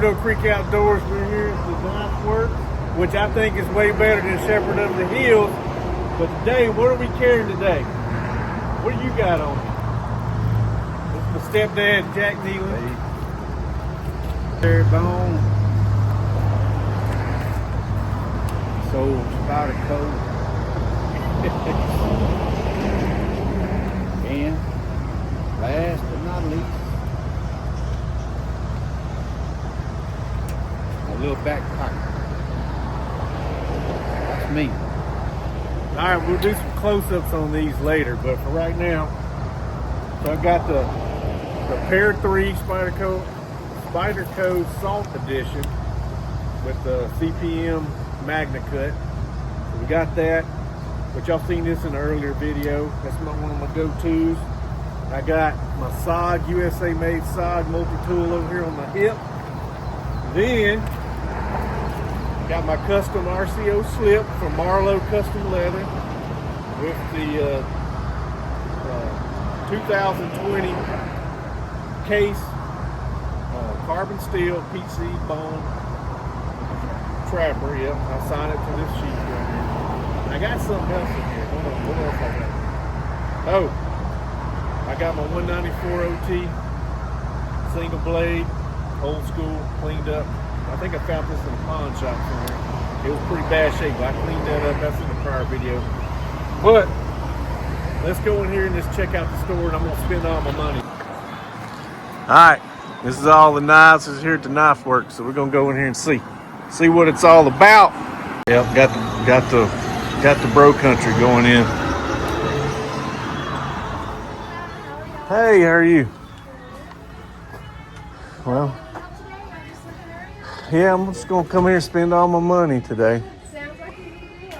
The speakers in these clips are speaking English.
Shepherd Creek Outdoors. We're here at the Knife Works, which I think is way better than Shepherd of the Hills. But today, what are we carrying today? What do you got on? It's my stepdad, Jack Nealon. There, bone. Sold Spider Coat. And last but not least, a little back pocket. That's me. All right, we'll do some close-ups on these later, but for right now, so I got the Prt.1 Spider Code Salt Edition with the CPM Magna Cut. So we got that, but y'all seen this in an earlier video. That's one of my go-tos. I got my SOG, USA made SOG multi-tool over here on my hip. Then, got my custom RCO slip from Marlowe Custom Leather with the 2020 case, carbon steel, PC bone trapper. Yep, I'll sign it to this sheet right here. I got something else in here. Hold on, what else I got? Oh, I got my 194 OT single blade, old school, cleaned up. I think I found this in a pawn shop somewhere. It was pretty bad shape, but I cleaned that up. That's in the prior video. But let's go in here and just check out the store, and I'm gonna spend all my money. All right, this is all the knives. This is here at the Knife Works, so we're gonna go in here and see what it's all about. Yep, got the bro country going in. Hey, how are you? Well, yeah, I'm just gonna come here and spend all my money today. Sounds like a good deal.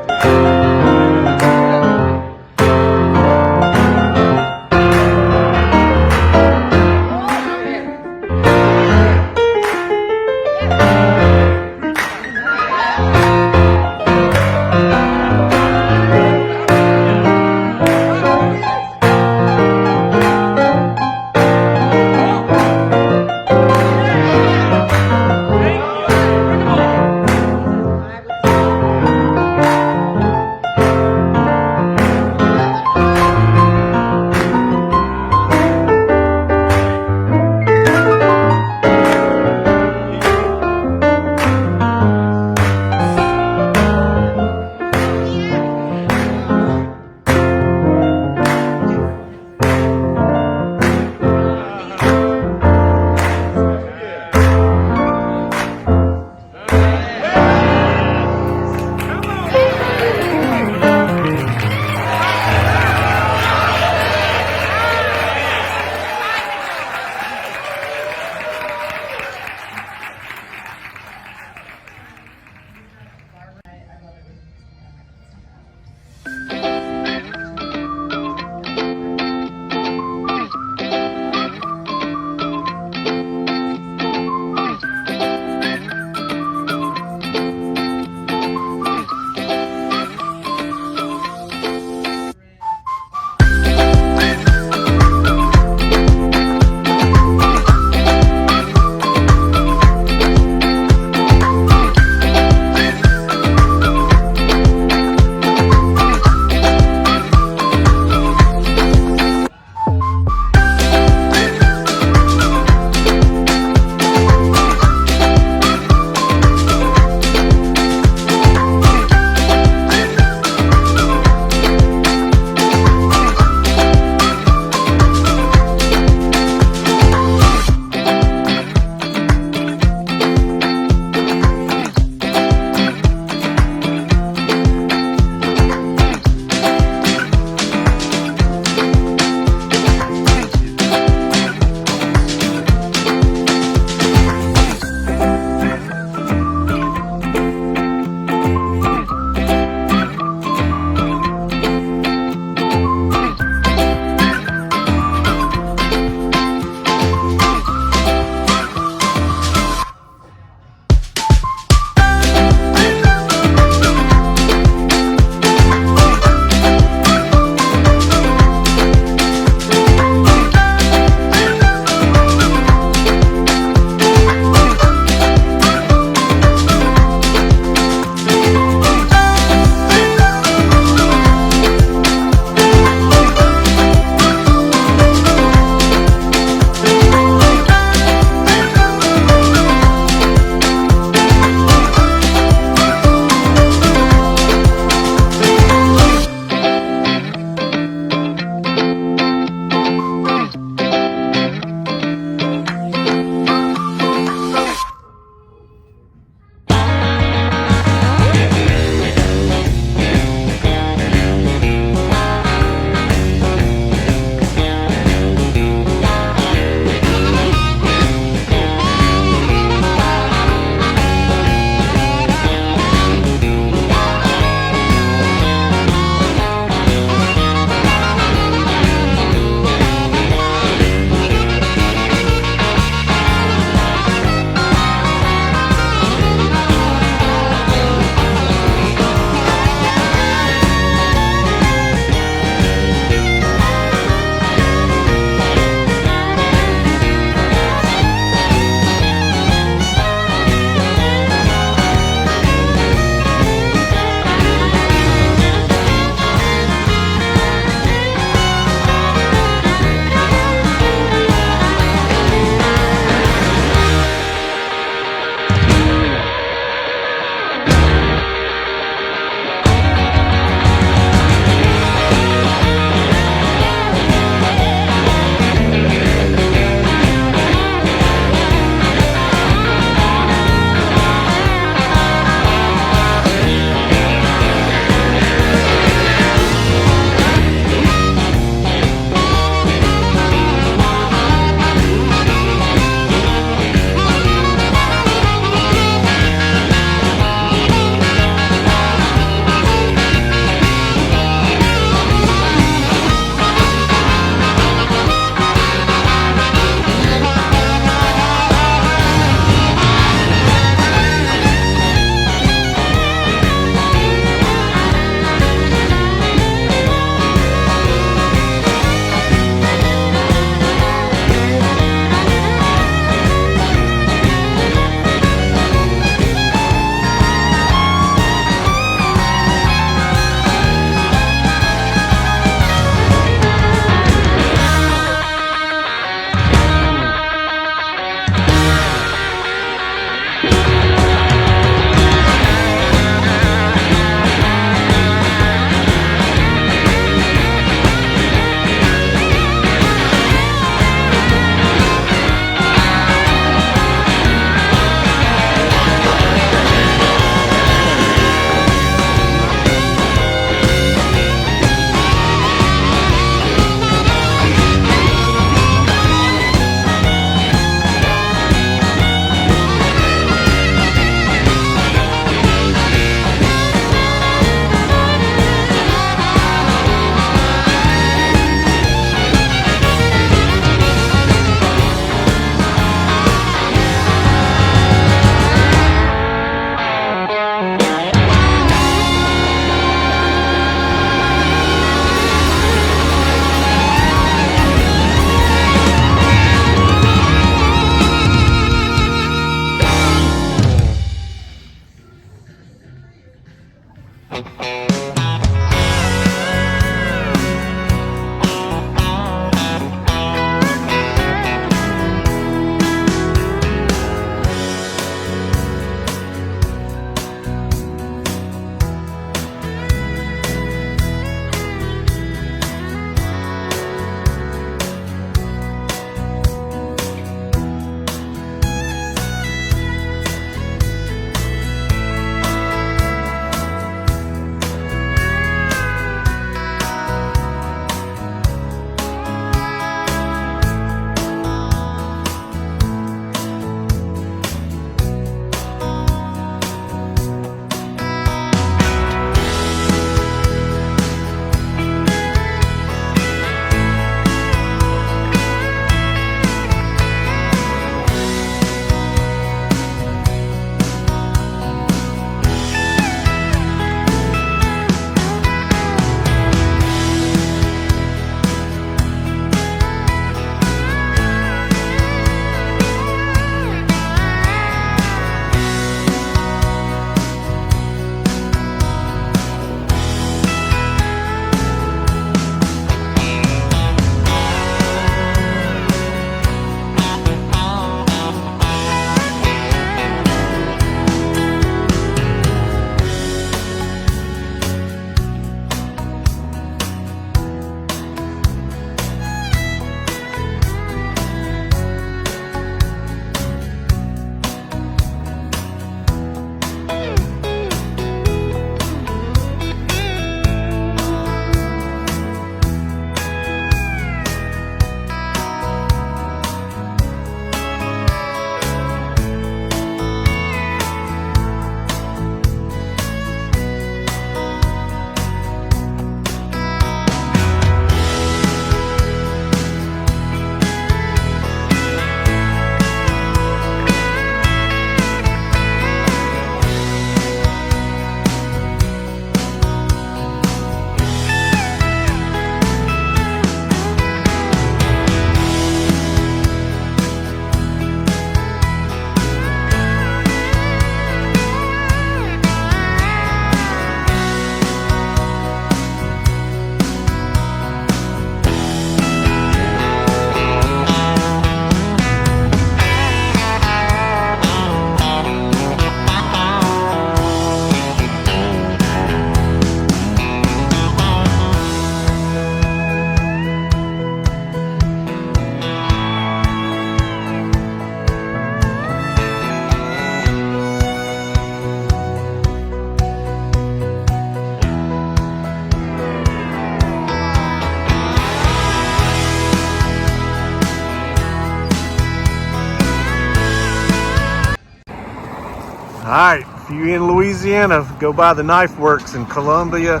right, if you in Louisiana, go by the Knife Works in Columbia,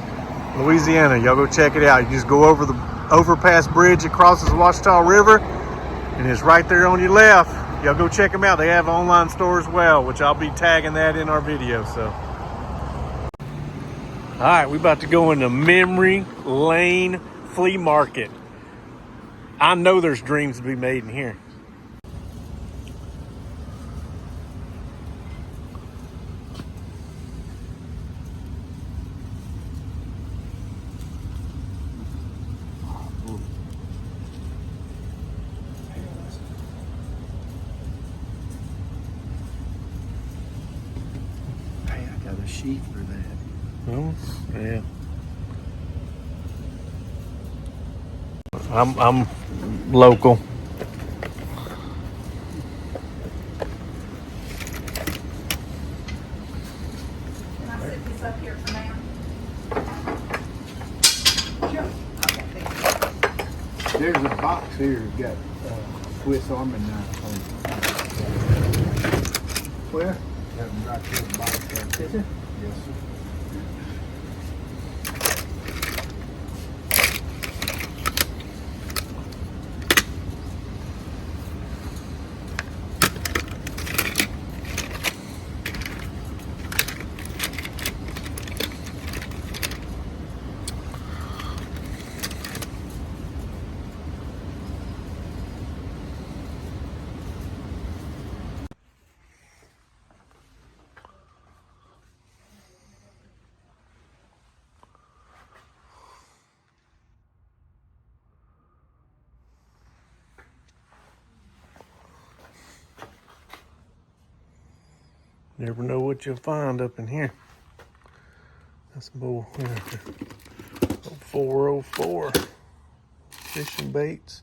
Louisiana. Y'all go check it out. You just go over the overpass bridge that crosses the Ouachita River, and it's right there on your left. Y'all go check them out. They have an online store as well, which I'll be tagging that in our video. So, all right, we about to go into Memory Lane Flea Market. I know there's dreams to be made in here. Hey, I got a sheet for that. Oh, yeah. I'm local. Can I sit this up here for now? There's a box here that's got Swiss Army knife on it. Where? That one right there, the box right there. Yes, sir. Never know what you'll find up in here. That's some bull. 404 fishing baits.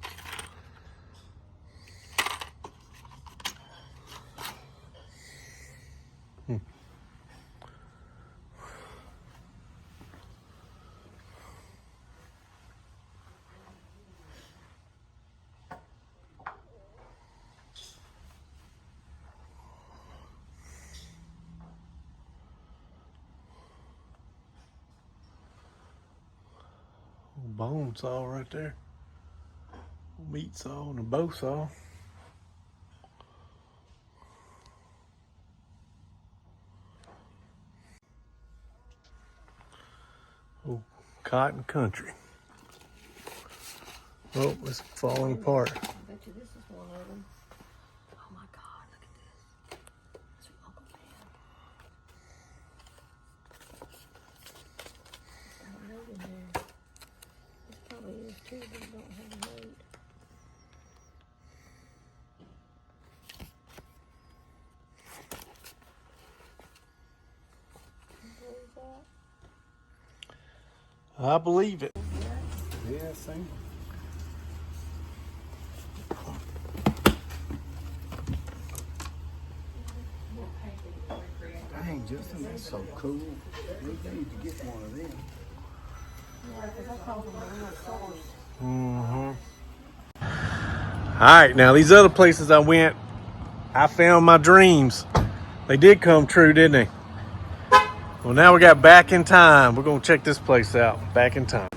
Bone saw right there. Meat saw and a bow saw. Oh, cotton country. Oh, it's falling apart. I bet you this is one of them. Oh my God, look at this. It's from Uncle Ben. It's got a note in there. This probably is too, but it don't have a note. What is that? I believe it. Yeah, same. Dang, Justin, that's so cool. We need to get one of them. Yeah, because I call them the real source. All right, now these other places I went, I found my dreams. They did come true, didn't they? Well, now we got Back in Time. We're gonna check this place out. Back in Time.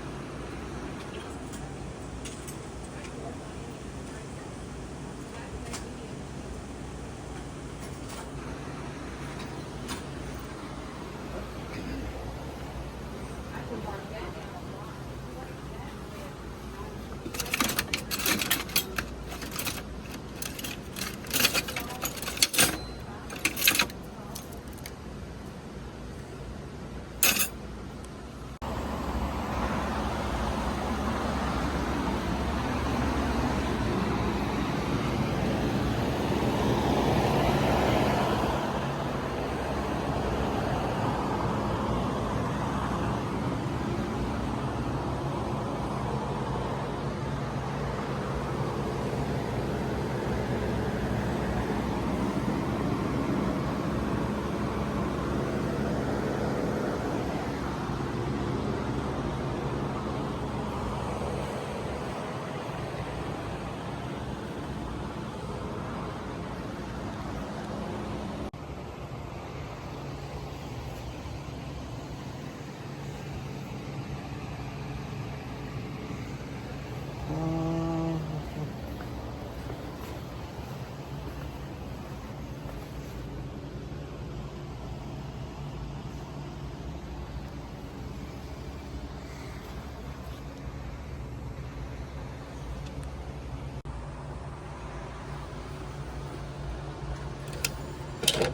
Find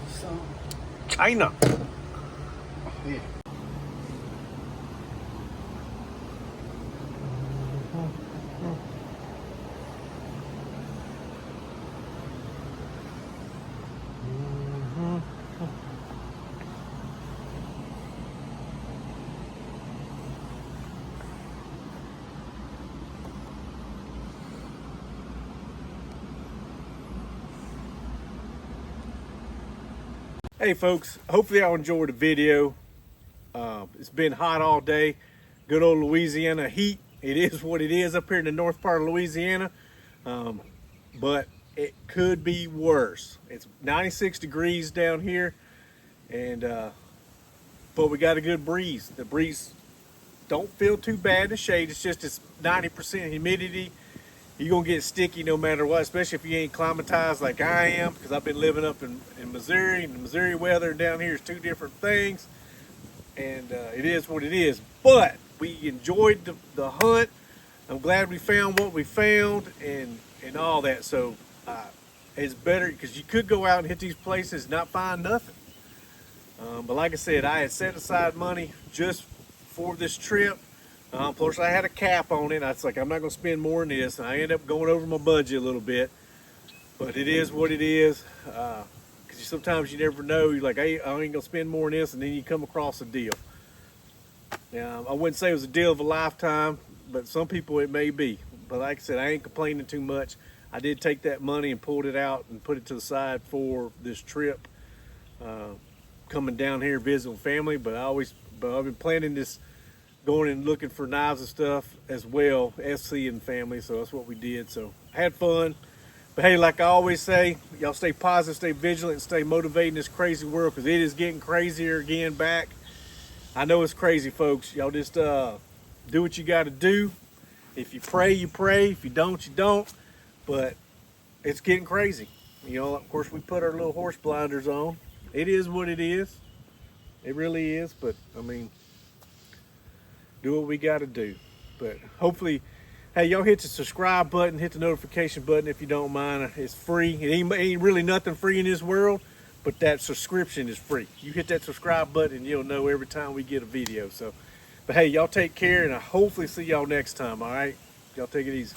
some. China. Yeah. Hey folks, hopefully y'all enjoyed the video. It's been hot all day. Good old Louisiana heat. It is what it is up here in the north part of Louisiana. But it could be worse. It's 96 degrees down here, and but we got a good breeze. The breeze don't feel too bad in the shade. It's just it's 90% humidity. You're gonna get sticky no matter what, especially if you ain't climatized like I am, because I've been living up in Missouri, and the Missouri weather down here is two different things, and it is what it is. But we enjoyed the hunt. I'm glad we found what we found and all that. So it's better, because you could go out and hit these places and not find nothing. But like I said, I had set aside money just for this trip. Plus I had a cap on it. I was like, I'm not going to spend more than this. And I ended up going over my budget a little bit. But it is what it is. Because sometimes you never know. You're like, hey, I ain't going to spend more than this. And then you come across a deal. Now, I wouldn't say it was a deal of a lifetime, but some people it may be. But like I said, I ain't complaining too much. I did take that money and pulled it out and put it to the side for this trip. Coming down here visiting family. But I've been planning this, going and looking for knives and stuff as well, SC and family, so that's what we did. So I had fun. But hey, like I always say, y'all stay positive, stay vigilant, and stay motivated in this crazy world, because it is getting crazier again back. I know it's crazy, folks. Y'all just do what you got to do. If you pray, you pray. If you don't, you don't. But it's getting crazy. You know, of course, we put our little horse blinders on. It is what it is. It really is. But, I mean, do what we got to do. But hopefully, hey, y'all hit the subscribe button, hit the notification button if you don't mind. It's free. It ain't really nothing free in this world, but that subscription is free. You hit that subscribe button and you'll know every time we get a video. So, but hey, y'all take care, and I hopefully see y'all next time. All right, y'all take it easy.